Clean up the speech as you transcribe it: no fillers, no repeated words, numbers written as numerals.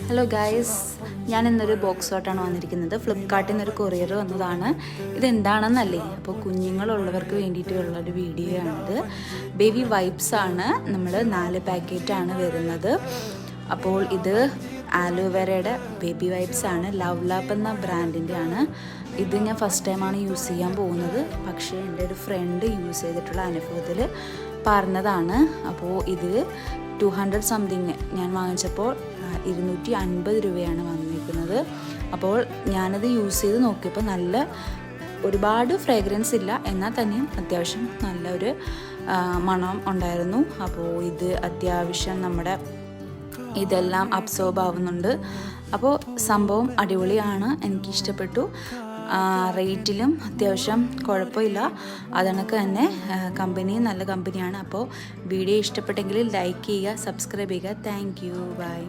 Hello guys, ഞാൻ ഇന്നൊരു box ഷോട്ടാണ് വന്നിരിക്കുന്നത്. ഫ്ലിപ്കാർട്ടിൽ നിന്നൊരു കൊറിയർ വന്നതാണ്. ഇതെന്താണെന്നല്ലേ, അപ്പോൾ കുഞ്ഞുങ്ങളുള്ളവർക്ക് വേണ്ടിയിട്ടുള്ളൊരു വീഡിയോ ആണിത്. ബേബി വൈപ്സ് ആണ്. നമ്മൾ 4 പാക്കറ്റാണ് വരുന്നത്. അപ്പോൾ ഇത് ആലോവേരയുടെ ബേബി വൈപ്സ് ആണ്. ലവ് ലാപ്പ് എന്ന ബ്രാൻഡിൻ്റെ ആണ്. ഇത് ഞാൻ ഫസ്റ്റ് ടൈമാണ് യൂസ് ചെയ്യാൻ പോകുന്നത്. പക്ഷേ എൻ്റെ ഒരു ഫ്രണ്ട് യൂസ് ചെയ്തിട്ടുള്ള അനുഭവത്തിൽ പറഞ്ഞതാണ്. അപ്പോൾ ഇത് 200 സംതിങ് ഞാൻ വാങ്ങിച്ചപ്പോൾ 250 രൂപയാണ് വന്നിരിക്കുന്നത്. അപ്പോൾ ഞാനത് യൂസ് ചെയ്ത് നോക്കിയപ്പോൾ നല്ല ഒരുപാട് ഫ്രേഗ്രൻസ് ഇല്ല, എന്നാൽ തന്നെയും അത്യാവശ്യം നല്ലൊരു മണം ഉണ്ടായിരുന്നു. അപ്പോൾ ഇത് അത്യാവശ്യം നമ്മുടെ ഇതെല്ലാം അബ്സോർബ് ആവുന്നുണ്ട്. അപ്പോൾ സംഭവം അടിപൊളിയാണ്, എനിക്കിഷ്ടപ്പെട്ടു. റേറ്റിലും അത്യാവശ്യം കുഴപ്പമില്ല. അതണക്ക് തന്നെ കമ്പനി നല്ല കമ്പനിയാണ്. അപ്പോൾ വീഡിയോ ഇഷ്ടപ്പെട്ടെങ്കിൽ ലൈക്ക് ചെയ്യുക, സബ്സ്ക്രൈബ് ചെയ്യുക. Thank you, by.